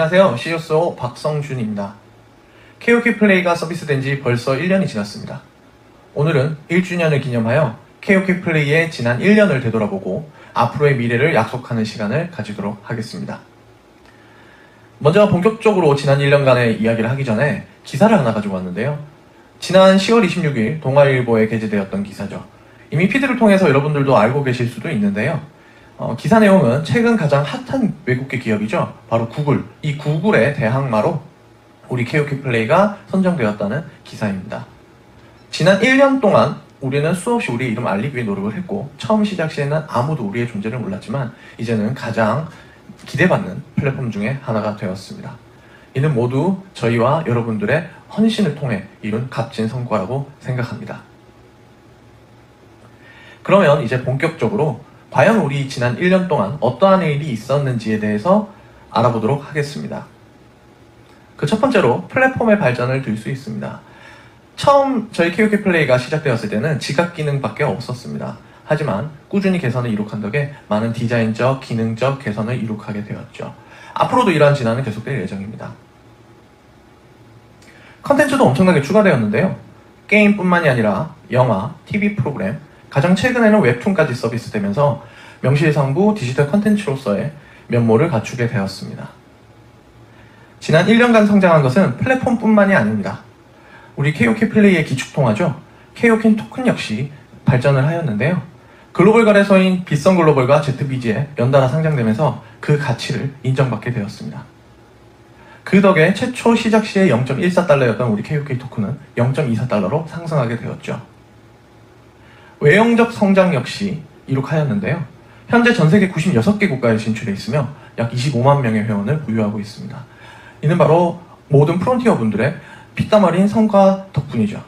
안녕하세요. CSO 박성준입니다. KOK 플레이가 서비스된 지 벌써 1년이 지났습니다. 오늘은 1주년을 기념하여 KOK 플레이의 지난 1년을 되돌아보고 앞으로의 미래를 약속하는 시간을 가지도록 하겠습니다. 먼저 본격적으로 지난 1년간의 이야기를 하기 전에 기사를 하나 가지고 왔는데요. 지난 10월 26일 동아일보에 게재되었던 기사죠. 이미 피드를 통해서 여러분들도 알고 계실 수도 있는데요. 기사 내용은 최근 가장 핫한 외국계 기업이죠. 바로 구글. 이 구글의 대항마로 우리 KOK 플레이가 선정되었다는 기사입니다. 지난 1년 동안 우리는 수없이 우리의 이름 알리기 위해 노력을 했고 처음 시작 시에는 아무도 우리의 존재를 몰랐지만 이제는 가장 기대받는 플랫폼 중에 하나가 되었습니다. 이는 모두 저희와 여러분들의 헌신을 통해 이룬 값진 성과라고 생각합니다. 그러면 이제 본격적으로 과연 우리 지난 1년 동안 어떠한 일이 있었는지에 대해서 알아보도록 하겠습니다. 그 첫 번째로 플랫폼의 발전을 들 수 있습니다. 처음 저희 KOK 플레이가 시작되었을 때는 지각 기능밖에 없었습니다. 하지만 꾸준히 개선을 이룩한 덕에 많은 디자인적, 기능적 개선을 이룩하게 되었죠. 앞으로도 이러한 진화는 계속될 예정입니다. 컨텐츠도 엄청나게 추가되었는데요. 게임뿐만이 아니라 영화, TV 프로그램, 가장 최근에는 웹툰까지 서비스되면서 명실상부 디지털 컨텐츠로서의 면모를 갖추게 되었습니다. 지난 1년간 성장한 것은 플랫폼뿐만이 아닙니다. 우리 KOK 플레이의 기축통화죠. KOK 토큰 역시 발전을 하였는데요. 글로벌 거래소인 빗썸글로벌과 ZBG에 연달아 상장되면서 그 가치를 인정받게 되었습니다. 그 덕에 최초 시작 시에 0.14달러였던 우리 KOK 토큰은 0.24달러로 상승하게 되었죠. 외형적 성장 역시 이룩하였는데요. 현재 전세계 96개 국가에 진출해 있으며 약 25만 명의 회원을 보유하고 있습니다. 이는 바로 모든 프론티어 분들의 피땀 흘린 성과 덕분이죠.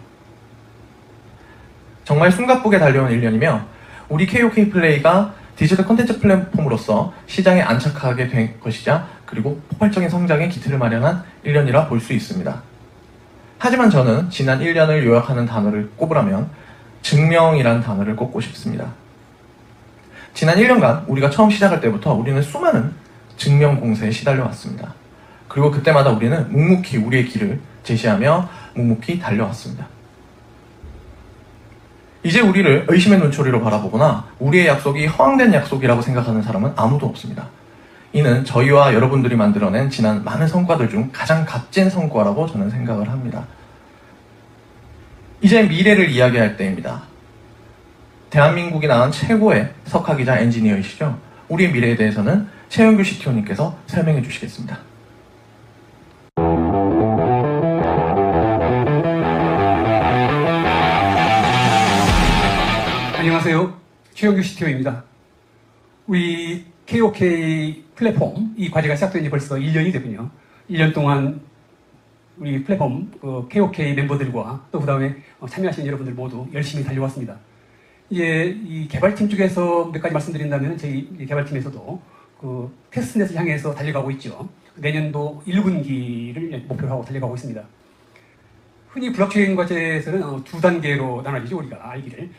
정말 숨가쁘게 달려온 1년이며 우리 KOK 플레이가 디지털 콘텐츠 플랫폼으로서 시장에 안착하게 된 것이자 그리고 폭발적인 성장의 기틀을 마련한 1년이라 볼 수 있습니다. 하지만 저는 지난 1년을 요약하는 단어를 꼽으라면 증명이란 단어를 꼽고 싶습니다. 지난 1년간 우리가 처음 시작할 때부터 우리는 수많은 증명 공세에 시달려 왔습니다. 그리고 그때마다 우리는 묵묵히 우리의 길을 제시하며 묵묵히 달려왔습니다. 이제 우리를 의심의 눈초리로 바라보거나 우리의 약속이 허황된 약속이라고 생각하는 사람은 아무도 없습니다. 이는 저희와 여러분들이 만들어낸 지난 많은 성과들 중 가장 값진 성과라고 저는 생각을 합니다. 이제 미래를 이야기할 때입니다. 대한민국이 낳은 최고의 석학이자 엔지니어이시죠. 우리의 미래에 대해서는 최영규 CTO님께서 설명해 주시겠습니다. 안녕하세요. 최영규 CTO입니다. 우리 KOK 플랫폼 이 과제가 시작된 지 벌써 1년이 됐군요. 1년 동안 우리 플랫폼 KOK 멤버들과 또 그 다음에 참여하시는 여러분들 모두 열심히 달려왔습니다. 이제 이 개발팀 쪽에서 몇 가지 말씀드린다면 저희 개발팀에서도 그 테스트넷을 향해서 달려가고 있죠. 내년도 1분기를 목표로 하고 달려가고 있습니다. 흔히 블록체인 과제에서는 두 단계로 나눠지죠. 우리가 알기를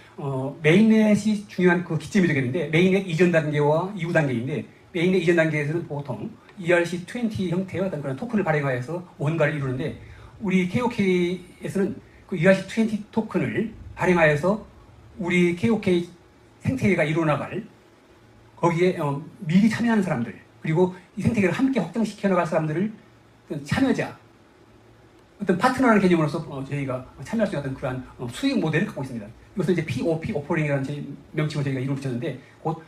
메인넷이 중요한 그 기점이 되겠는데 메인넷 이전 단계와 이후 단계인데 메인넷 이전 단계에서는 보통 ERC20 형태의 어떤 그런 토큰을 발행하여서 뭔가를 이루는데 우리 KOK에서는 그 ERC20 토큰을 발행하여서 우리 KOK 생태계가 이루어나갈 거기에 미리 참여하는 사람들 그리고 이 생태계를 함께 확장시켜 나갈 사람들을 참여자 어떤 파트너라는 개념으로서 저희가 참여할 수 있는 어떤 그러한 수익 모델을 갖고 있습니다. 이것은 이제 POP, 오퍼링이라는 명칭을 저희가 이루어 붙였는데 곧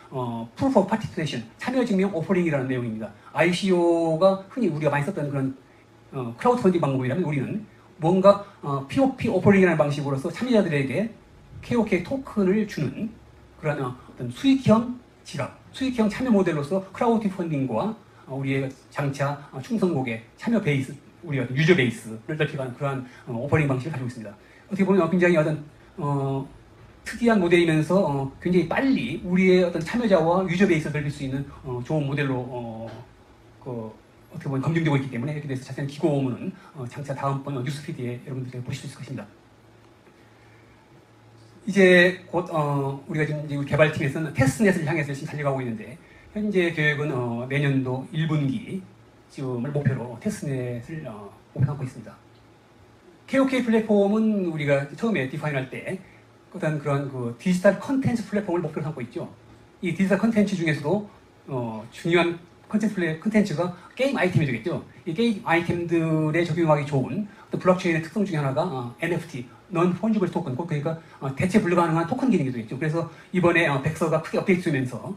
Proof of Participation, 참여 증명 오퍼링이라는 내용입니다. ICO가 흔히 우리가 많이 썼던 그런 크라우드 펀딩 방법이라면 우리는 뭔가 POP, 오퍼링이라는 방식으로서 참여자들에게 KOK 토큰을 주는 그런 어떤 수익형 지갑, 수익형 참여 모델로서 크라우드 펀딩과 우리의 장차 충성곡의 참여 베이스, 우리가 유저 베이스를 넓혀가는 그러한 오퍼링 방식을 가지고 있습니다. 어떻게 보면 굉장히 어떤 특이한 모델이면서 굉장히 빨리 우리의 어떤 참여자와 유저 베이스를 넓힐 수 있는 좋은 모델로 어떻게 보면 검증되고 있기 때문에 이렇게 돼서 자세한 기고문은 장차 다음번 뉴스피드에 여러분들이 보실 수 있을 것입니다. 이제 곧 우리가 지금 우리 개발팀에서는 테스트넷을 향해서 열심히 달려가고 있는데 현재 계획은 내년도 1분기 시점을 목표로 테스트넷을 목표 삼고 있습니다. KOK 플랫폼은 우리가 처음에 디파인할 때 어떤 그런 그 디지털 컨텐츠 플랫폼을 목표로 삼고 있죠. 이 디지털 컨텐츠 중에서도 중요한 컨텐츠가 게임 아이템이 되겠죠. 이 게임 아이템들에 적용하기 좋은 또 블록체인의 특성 중에 하나가 NFT, Non-Fungible Token, 그러니까 대체 불가능한 토큰 기능이 되겠죠. 그래서 이번에 백서가 크게 업데이트되면서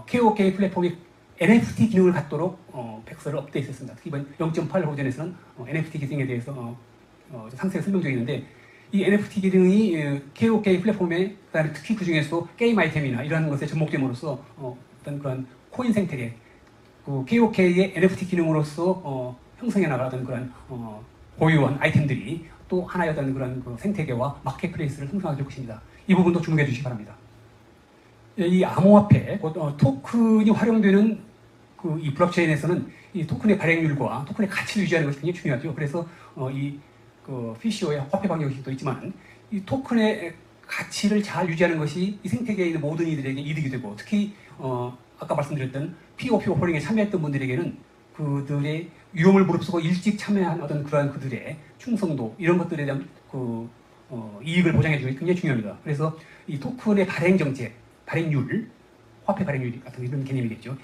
KOK 플랫폼이 NFT 기능을 갖도록 백서를 업데이트했습니다. 특히 이번 0.8 버전에서는 NFT 기능에 대해서 상세히 설명되어 있는데 이 NFT 기능이 KOK 플랫폼에 그다음에 특히 그 중에서도 게임 아이템이나 이러한 것에 접목됨으로써 어떤 그런 코인 생태계, 그 KOK의 NFT 기능으로서 형성해 나가던 그런 고유한 아이템들이 또 하나의 어떤 그런 그 생태계와 마켓플레이스를 형성하게 될 것입니다. 이 부분도 주목해 주시기 바랍니다. 이 암호화폐, 토큰이 활용되는 그 이 블록체인에서는 이 토큰의 발행률과 토큰의 가치를 유지하는 것이 굉장히 중요하죠. 그래서 그 PCO의 화폐 방정식도 있지만 이 토큰의 가치를 잘 유지하는 것이 이 생태계에 있는 모든 이들에게 이득이 되고 특히 아까 말씀드렸던 POP 오퍼링에 참여했던 분들에게는 그들의 위험을 무릅쓰고 일찍 참여한 어떤 그러한 그들의 충성도 이런 것들에 대한 이익을 보장해 주는 게 굉장히 중요합니다. 그래서 이 토큰의 발행 정책, 발행률, 화폐 발행률 같은 이런 개념이겠죠.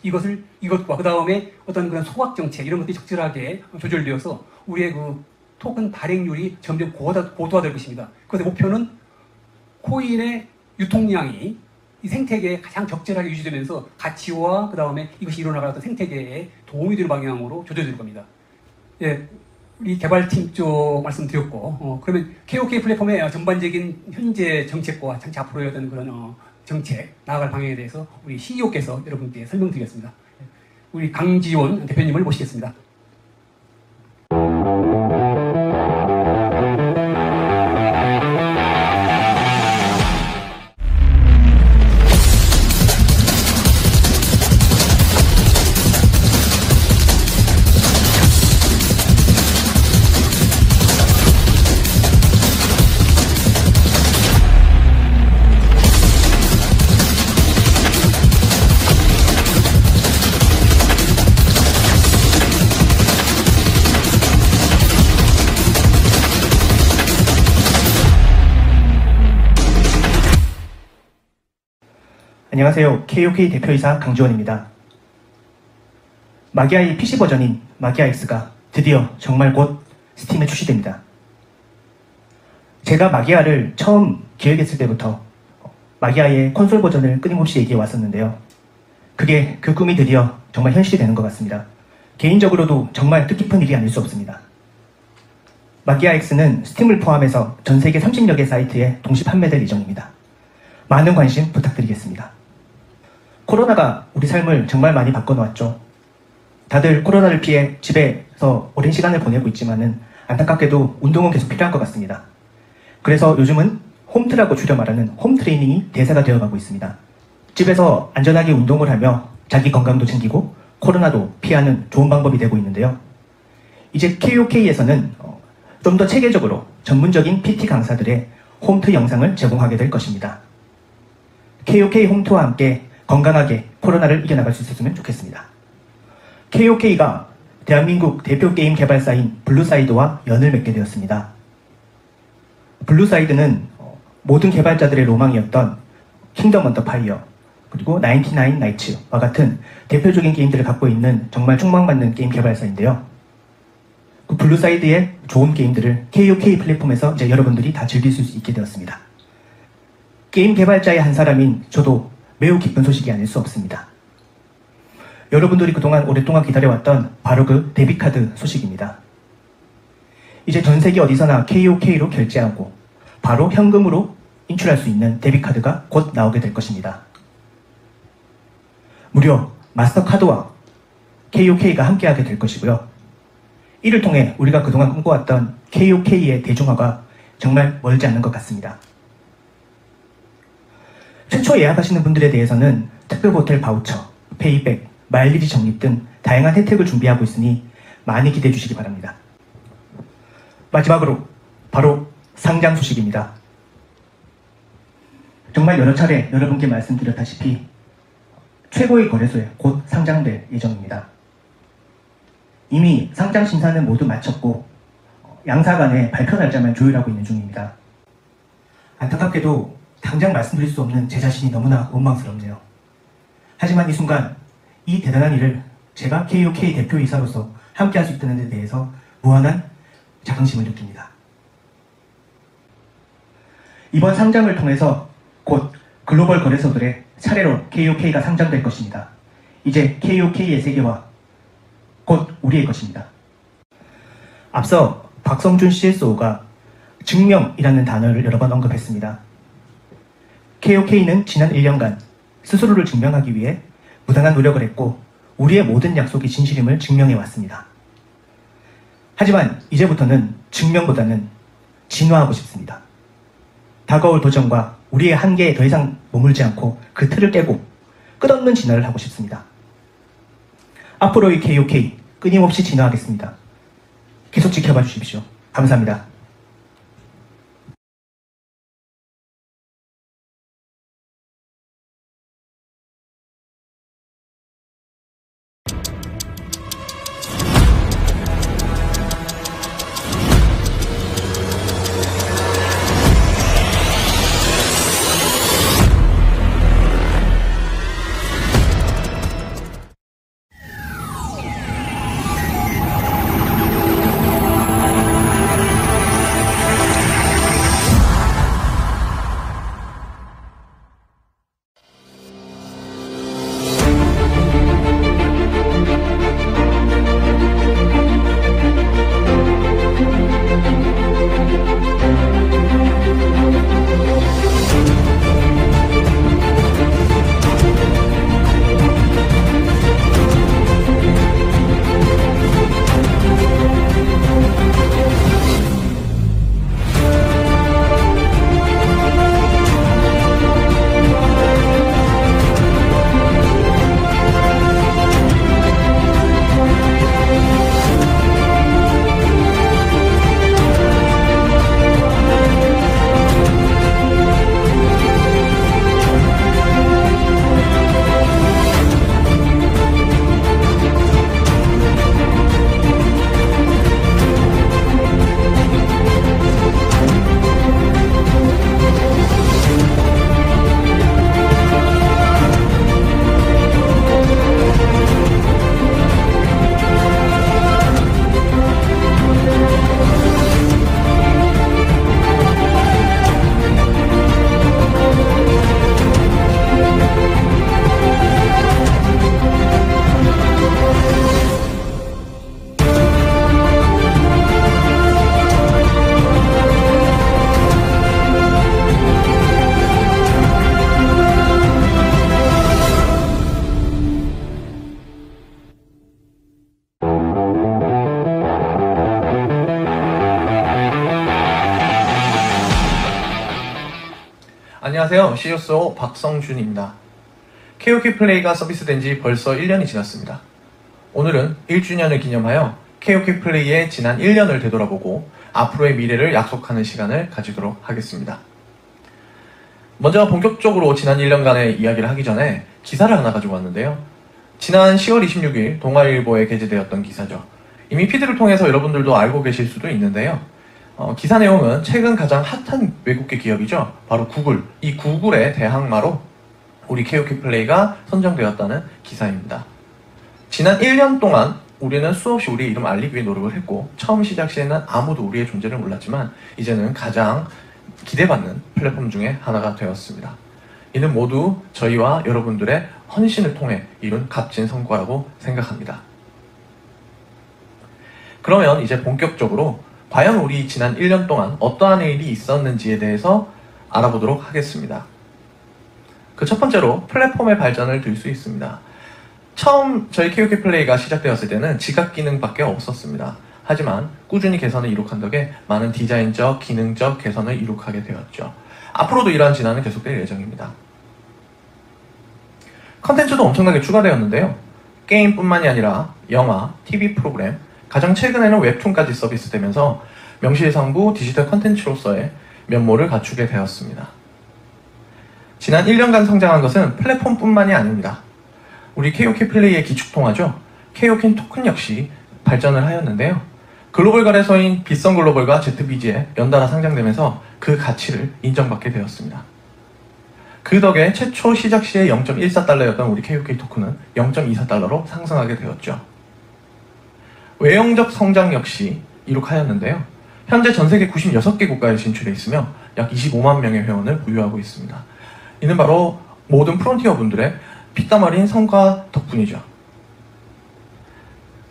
이것과 그 다음에 어떤 그런 소각 정책 이런 것들이 적절하게 조절되어서 우리의 그 토큰 발행률이 점점 고도화될 것입니다. 그것의 목표는 코인의 유통량이 이 생태계에 가장 적절하게 유지되면서 가치와 그 다음에 이것이 일어나가는 생태계에 도움이 되는 방향으로 조절될 겁니다. 예, 우리 개발팀 쪽 말씀드렸고, 그러면 KOK 플랫폼의 전반적인 현재 정책과 장치 앞으로의 어떤 그런 정책, 나아갈 방향에 대해서 우리 CEO께서 여러분께 설명드리겠습니다. 우리 강지원 대표님을 모시겠습니다. 안녕하세요. KOK 대표이사 강지원입니다. 마기아의 PC 버전인 마기아 X가 드디어 정말 곧 스팀에 출시됩니다. 제가 마기아를 처음 기획했을 때부터 마기아의 콘솔 버전을 끊임없이 얘기해 왔었는데요. 그 꿈이 드디어 정말 현실이 되는 것 같습니다. 개인적으로도 정말 뜻깊은 일이 아닐 수 없습니다. 마기아 X는 스팀을 포함해서 전 세계 30여 개 사이트에 동시 판매될 예정입니다. 많은 관심 부탁드리겠습니다. 코로나가 우리 삶을 정말 많이 바꿔놓았죠. 다들 코로나를 피해 집에서 오랜 시간을 보내고 있지만은 안타깝게도 운동은 계속 필요한 것 같습니다. 그래서 요즘은 홈트라고 줄여 말하는 홈트레이닝이 대세가 되어가고 있습니다. 집에서 안전하게 운동을 하며 자기 건강도 챙기고 코로나도 피하는 좋은 방법이 되고 있는데요. 이제 KOK에서는 좀 더 체계적으로 전문적인 PT 강사들의 홈트 영상을 제공하게 될 것입니다. KOK 홈트와 함께 건강하게 코로나를 이겨나갈 수 있었으면 좋겠습니다. KOK가 대한민국 대표 게임 개발사인 블루사이드와 연을 맺게 되었습니다. 블루사이드는 모든 개발자들의 로망이었던 킹덤 언더 파이어, 그리고 99 나이츠와 같은 대표적인 게임들을 갖고 있는 정말 충망받는 게임 개발사인데요. 그 블루사이드의 좋은 게임들을 KOK 플랫폼에서 이제 여러분들이 다 즐길 수 있게 되었습니다. 게임 개발자의 한 사람인 저도 매우 기쁜 소식이 아닐 수 없습니다. 여러분들이 그동안 오랫동안 기다려왔던 바로 그 데비카드 소식입니다. 이제 전 세계 어디서나 KOK로 결제하고 바로 현금으로 인출할 수 있는 데비카드가 곧 나오게 될 것입니다. 무려 마스터카드와 KOK가 함께하게 될 것이고요. 이를 통해 우리가 그동안 꿈꿔왔던 KOK의 대중화가 정말 멀지 않은 것 같습니다. 최초 예약하시는 분들에 대해서는 특급 호텔 바우처, 페이백, 마일리지 적립 등 다양한 혜택을 준비하고 있으니 많이 기대해 주시기 바랍니다. 마지막으로 바로 상장 소식입니다. 정말 여러 차례 여러분께 말씀드렸다시피 최고의 거래소에 곧 상장될 예정입니다. 이미 상장 심사는 모두 마쳤고 양사 간의 발표 날짜만 조율하고 있는 중입니다. 안타깝게도 당장 말씀드릴 수 없는 제 자신이 너무나 원망스럽네요. 하지만 이 순간 이 대단한 일을 제가 KOK 대표이사로서 함께 할 수 있다는 데 대해서 무한한 자긍심을 느낍니다. 이번 상장을 통해서 곧 글로벌 거래소들의 차례로 KOK가 상장될 것입니다. 이제 KOK의 세계와 곧 우리의 것입니다. 앞서 박성준 CSO가 증명이라는 단어를 여러 번 언급했습니다. KOK는 지난 1년간 스스로를 증명하기 위해 무단한 노력을 했고 우리의 모든 약속이 진실임을 증명해 왔습니다. 하지만 이제부터는 증명보다는 진화하고 싶습니다. 다가올 도전과 우리의 한계에 더 이상 머물지 않고 그 틀을 깨고 끝없는 진화를 하고 싶습니다. 앞으로의 KOK 끊임없이 진화하겠습니다. 계속 지켜봐 주십시오. 감사합니다. 안녕하세요. CSO 박성준입니다. KOK 플레이가 서비스된 지 벌써 1년이 지났습니다. 오늘은 1주년을 기념하여 KOK 플레이의 지난 1년을 되돌아보고 앞으로의 미래를 약속하는 시간을 가지도록 하겠습니다. 먼저 본격적으로 지난 1년간의 이야기를 하기 전에 기사를 하나 가지고 왔는데요. 지난 10월 26일 동아일보에 게재되었던 기사죠. 이미 피드를 통해서 여러분들도 알고 계실 수도 있는데요. 기사 내용은 최근 가장 핫한 외국계 기업이죠. 바로 구글. 이 구글의 대항마로 우리 KOK 플레이가 선정되었다는 기사입니다. 지난 1년 동안 우리는 수없이 우리의 이름을 알리기 위해 노력을 했고 처음 시작 시에는 아무도 우리의 존재를 몰랐지만 이제는 가장 기대받는 플랫폼 중에 하나가 되었습니다. 이는 모두 저희와 여러분들의 헌신을 통해 이룬 값진 성과라고 생각합니다. 그러면 이제 본격적으로 과연 우리 지난 1년 동안 어떠한 일이 있었는지에 대해서 알아보도록 하겠습니다. 그 첫 번째로 플랫폼의 발전을 들 수 있습니다. 처음 저희 KOK 플레이가 시작되었을 때는 지각 기능밖에 없었습니다. 하지만 꾸준히 개선을 이룩한 덕에 많은 디자인적, 기능적 개선을 이룩하게 되었죠. 앞으로도 이러한 진화는 계속될 예정입니다. 컨텐츠도 엄청나게 추가되었는데요. 게임뿐만이 아니라 영화, TV 프로그램, 가장 최근에는 웹툰까지 서비스되면서 명실상부 디지털 컨텐츠로서의 면모를 갖추게 되었습니다. 지난 1년간 성장한 것은 플랫폼뿐만이 아닙니다. 우리 KOK 플레이의 기축통화죠. KOK 토큰 역시 발전을 하였는데요. 글로벌 거래소인 빗성글로벌과 ZBG에 연달아 상장되면서 그 가치를 인정받게 되었습니다. 그 덕에 최초 시작 시에 0.14달러였던 우리 KOK 토큰은 0.24달러로 상승하게 되었죠. 외형적 성장 역시 이룩하였는데요. 현재 전 세계 96개 국가에 진출해 있으며 약 25만 명의 회원을 보유하고 있습니다. 이는 바로 모든 프론티어 분들의 피땀 흘린 성과 덕분이죠.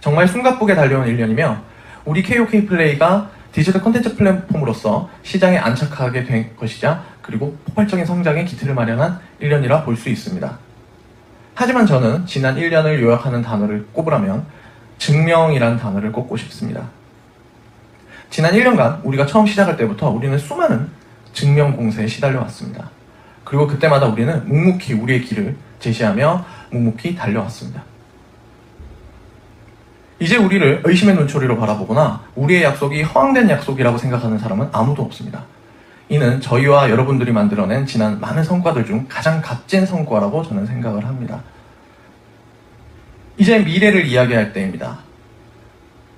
정말 숨가쁘게 달려온 1년이며 우리 KOK 플레이가 디지털 콘텐츠 플랫폼으로서 시장에 안착하게 된 것이자 그리고 폭발적인 성장의 기틀을 마련한 1년이라 볼 수 있습니다. 하지만 저는 지난 1년을 요약하는 단어를 꼽으라면 증명이라는 단어를 꼽고 싶습니다. 지난 1년간 우리가 처음 시작할 때부터 우리는 수많은 증명 공세에 시달려 왔습니다. 그리고 그때마다 우리는 묵묵히 우리의 길을 제시하며 묵묵히 달려왔습니다. 이제 우리를 의심의 눈초리로 바라보거나 우리의 약속이 허황된 약속이라고 생각하는 사람은 아무도 없습니다. 이는 저희와 여러분들이 만들어낸 지난 많은 성과들 중 가장 값진 성과라고 저는 생각을 합니다. 이제 미래를 이야기할 때입니다.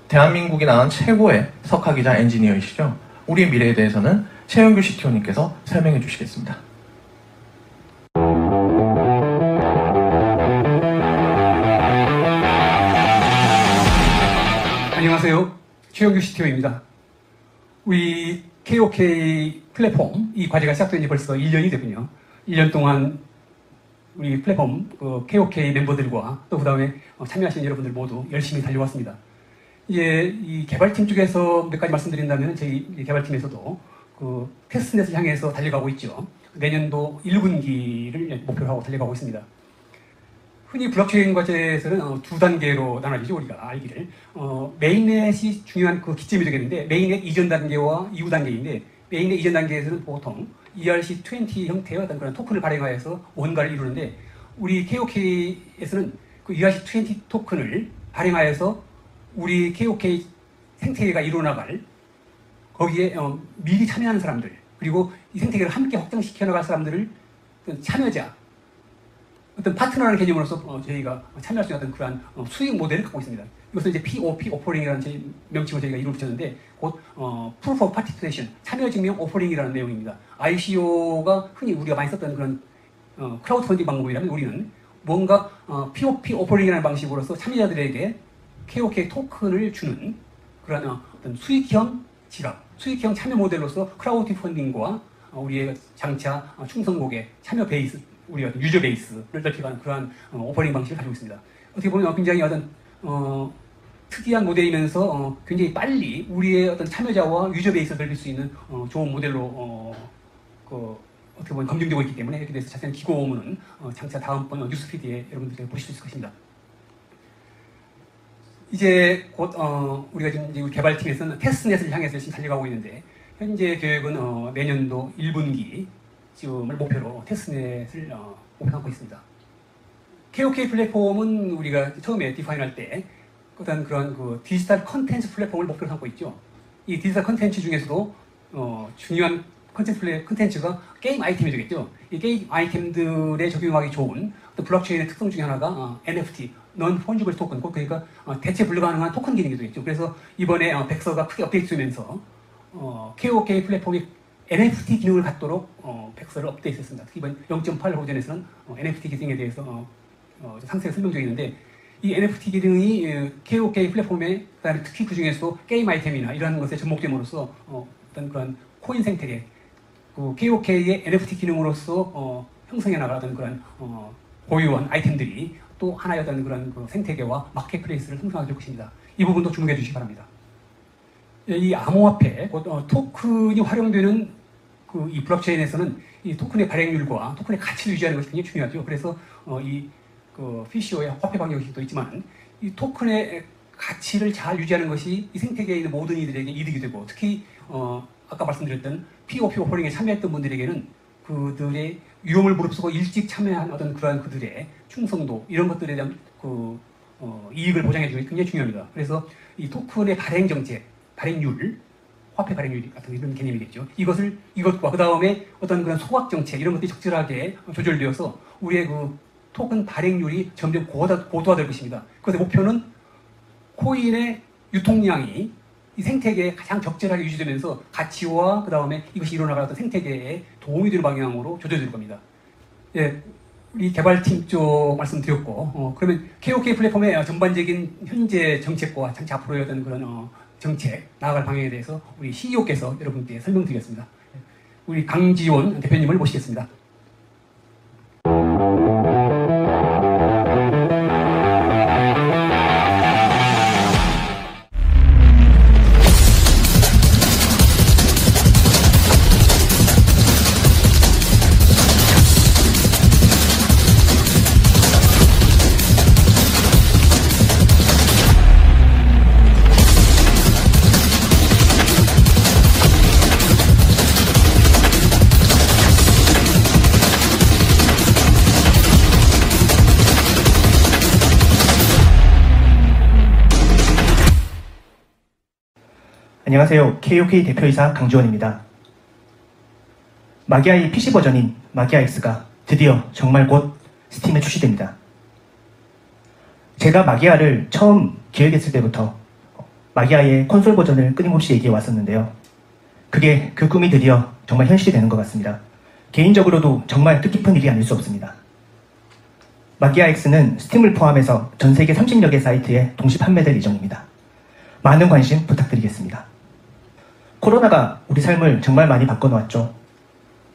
대한민국이 낳은 최고의 석학이자 엔지니어이시죠. 우리의 미래에 대해서는 최영규 CTO님께서 설명해 주시겠습니다. 안녕하세요. 최영규 CTO입니다. 우리 KOK 플랫폼 이 과제가 시작된 지 벌써 1년이 됐군요. 1년 동안 우리 플랫폼 KOK 멤버들과 또 그 다음에 참여하신 여러분들 모두 열심히 달려왔습니다. 이제 이 개발팀 쪽에서 몇 가지 말씀드린다면 저희 개발팀에서도 그 테스트넷을 향해서 달려가고 있죠. 내년도 1분기를 목표로 하고 달려가고 있습니다. 흔히 블록체인 과제에서는 두 단계로 나눠지죠. 우리가 알기를 메인넷이 중요한 그 기점이 되겠는데 메인넷 이전 단계와 이후 단계인데 메인넷 이전 단계에서는 보통 ERC20 형태의 어떤 그런 토큰을 발행하여서 뭔가를 이루는데 우리 KOK에서는 그 ERC20 토큰을 발행하여서 우리 KOK 생태계가 이루어나갈 거기에 미리 참여하는 사람들 그리고 이 생태계를 함께 확장시켜 나갈 사람들을 참여자 어떤 파트너라는 개념으로서 저희가 참여할 수 있는 어떤 그러한 수익 모델을 갖고 있습니다. 이것을 이제 POP, 오퍼링이라는 명칭으로 저희가 이름을 붙였는데 곧 Proof of Participation, 참여 증명 오퍼링이라는 내용입니다. ICO가 흔히 우리가 많이 썼던 그런 크라우드 펀딩 방법이라면 우리는 뭔가 POP, 오퍼링이라는 방식으로서 참여자들에게 KOK 토큰을 주는 그런 어떤 수익형 지갑, 수익형 참여 모델로서 크라우드 펀딩과 우리의 장차 충성곡의 참여 베이스 우리가 유저 베이스를 넓혀가는 그러한 오퍼링 방식을 가지고 있습니다. 어떻게 보면 굉장히 어떤 특이한 모델이면서 굉장히 빨리 우리의 어떤 참여자와 유저 베이스를 넓힐 수 있는 좋은 모델로 어떻게 보면 검증되고 있기 때문에 이렇게 돼서 자세한 기고문은 장차 다음번 뉴스피드에 여러분들이 보실 수 있을 것입니다. 이제 곧 우리가 지금 개발팀에서는 테스트넷을 향해서 열심히 달려가고 있는데 현재 계획은 내년도 1분기 지금을 목표로 테스트넷을 목표 삼고 있습니다. KOK 플랫폼은 우리가 처음에 디파인할 때 어떤 그런 그 디지털 컨텐츠 플랫폼을 목표로 삼고 있죠. 이 디지털 컨텐츠 중에서도 중요한 컨텐츠가 게임 아이템이 되겠죠. 이 게임 아이템들에 적용하기 좋은 블록체인의 특성 중에 하나가 NFT, Non-Fungible Token, 그러니까 대체 불가능한 토큰 기능이 되겠죠. 그래서 이번에 백서가 크게 업데이트되면서 KOK 플랫폼이 NFT 기능을 갖도록 백서를 업데이트했습니다. 특히 이번 0.8 버전에서는 NFT 기능에 대해서 상세히 설명드리고 있는데 이 NFT 기능이 KOK 플랫폼에 그다음에 특히 그 중에서도 게임 아이템이나 이러한 것에 접목됨으로써 어떤 그런 코인 생태계, 그 KOK의 NFT 기능으로서 형성해 나가던 그런 고유한 아이템들이 또 하나의 어떤 그런 그 생태계와 마켓플레이스를 형성하게 될 것입니다. 이 부분도 주목해 주시기 바랍니다. 이 암호화폐, 토큰이 활용되는 이 블록체인에서는 이 토큰의 발행률과 토큰의 가치를 유지하는 것이 굉장히 중요하죠. 그래서 PCO의 화폐 방정식도 있지만 이 토큰의 가치를 잘 유지하는 것이 이 생태계에 있는 모든 이들에게 이득이 되고 특히 아까 말씀드렸던 POP 오퍼링에 참여했던 분들에게는 그들의 위험을 무릅쓰고 일찍 참여한 어떤 그러한 그들의 충성도 이런 것들에 대한 이익을 보장해 주는 게 굉장히 중요합니다. 그래서 이 토큰의 발행 정책, 발행률, 화폐 발행률 같은 이런 개념이겠죠. 이것과 그 다음에 어떤 그런 소각 정책 이런 것들이 적절하게 조절되어서 우리의 그 토큰 발행률이 점점 고도화될 것입니다. 그래서 목표는 코인의 유통량이 이 생태계에 가장 적절하게 유지되면서 가치와 그 다음에 이것이 일어나가는 어떤 생태계에 도움이 되는 방향으로 조져질 겁니다. 예, 우리 개발팀 쪽 말씀드렸고, 그러면 KOK 플랫폼의 전반적인 현재 정책과 장치 앞으로의 어떤 그런 정책, 나아갈 방향에 대해서 우리 CEO께서 여러분께 설명드리겠습니다. 우리 강지원 대표님을 모시겠습니다. 안녕하세요. KOK 대표이사 강지원입니다. 마기아의 PC 버전인 마기아 X가 드디어 정말 곧 스팀에 출시됩니다. 제가 마기아를 처음 기획했을 때부터 마기아의 콘솔 버전을 끊임없이 얘기해 왔었는데요. 그게 그 꿈이 드디어 정말 현실이 되는 것 같습니다. 개인적으로도 정말 뜻깊은 일이 아닐 수 없습니다. 마기아 X는 스팀을 포함해서 전 세계 30여 개 사이트에 동시 판매될 예정입니다. 많은 관심 부탁드리겠습니다. 코로나가 우리 삶을 정말 많이 바꿔놓았죠.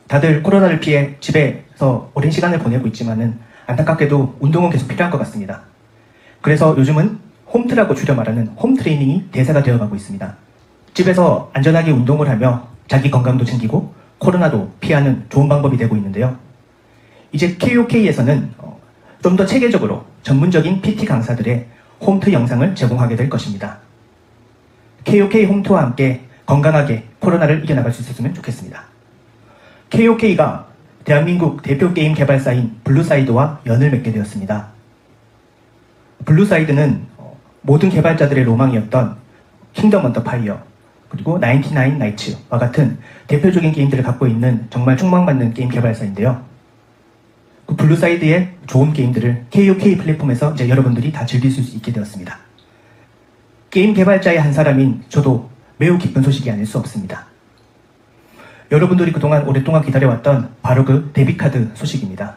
다들 코로나를 피해 집에서 오랜 시간을 보내고 있지만은 안타깝게도 운동은 계속 필요한 것 같습니다. 그래서 요즘은 홈트라고 줄여 말하는 홈트레이닝이 대세가 되어가고 있습니다. 집에서 안전하게 운동을 하며 자기 건강도 챙기고 코로나도 피하는 좋은 방법이 되고 있는데요. 이제 KOK에서는 좀 더 체계적으로 전문적인 PT 강사들의 홈트 영상을 제공하게 될 것입니다. KOK 홈트와 함께 건강하게 코로나를 이겨나갈 수 있었으면 좋겠습니다. KOK가 대한민국 대표 게임 개발사인 블루사이드와 연을 맺게 되었습니다. 블루사이드는 모든 개발자들의 로망이었던 킹덤 언더 파이어, 그리고 99 나이츠와 같은 대표적인 게임들을 갖고 있는 정말 촉망받는 게임 개발사인데요. 그 블루사이드의 좋은 게임들을 KOK 플랫폼에서 이제 여러분들이 다 즐길 수 있게 되었습니다. 게임 개발자의 한 사람인 저도 매우 기쁜 소식이 아닐 수 없습니다. 여러분들이 그동안 오랫동안 기다려왔던 바로 그 데비카드 소식입니다.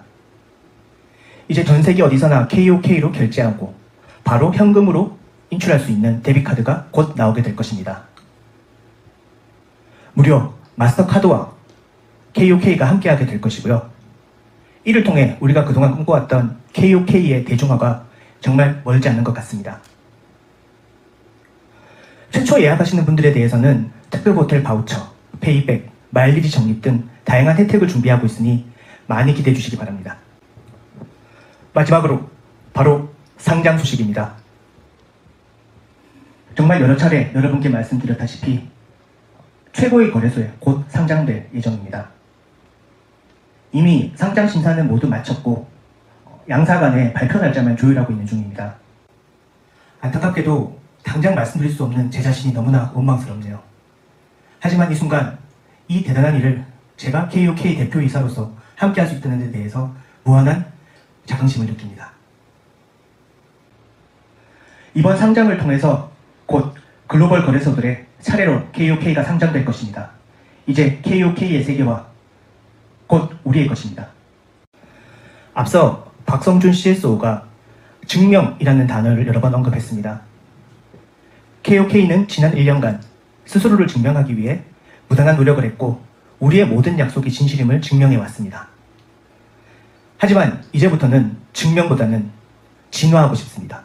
이제 전 세계 어디서나 KOK로 결제하고 바로 현금으로 인출할 수 있는 데비카드가 곧 나오게 될 것입니다. 무려 마스터카드와 KOK가 함께하게 될 것이고요. 이를 통해 우리가 그동안 꿈꿔왔던 KOK의 대중화가 정말 멀지 않은 것 같습니다. 최초 예약하시는 분들에 대해서는 특급 호텔 바우처, 페이백, 마일리지 적립 등 다양한 혜택을 준비하고 있으니 많이 기대해 주시기 바랍니다. 마지막으로 바로 상장 소식입니다. 정말 여러 차례 여러분께 말씀드렸다시피 최고의 거래소에 곧 상장될 예정입니다. 이미 상장 심사는 모두 마쳤고 양사 간의 발표 날짜만 조율하고 있는 중입니다. 안타깝게도 당장 말씀드릴 수 없는 제 자신이 너무나 원망스럽네요. 하지만 이 순간 이 대단한 일을 제가 KOK 대표이사로서 함께할 수 있다는 데 대해서 무한한 자긍심을 느낍니다. 이번 상장을 통해서 곧 글로벌 거래소들의 차례로 KOK가 상장될 것입니다. 이제 KOK의 세계와 곧 우리의 것입니다. 앞서 박성준 CSO가 증명이라는 단어를 여러 번 언급했습니다. KOK는 지난 1년간 스스로를 증명하기 위해 무단한 노력을 했고 우리의 모든 약속이 진실임을 증명해 왔습니다. 하지만 이제부터는 증명보다는 진화하고 싶습니다.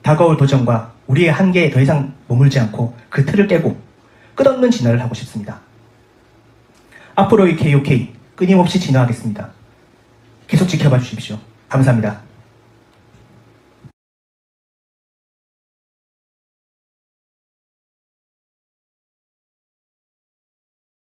다가올 도전과 우리의 한계에 더 이상 머물지 않고 그 틀을 깨고 끝없는 진화를 하고 싶습니다. 앞으로의 KOK 끊임없이 진화하겠습니다. 계속 지켜봐 주십시오. 감사합니다.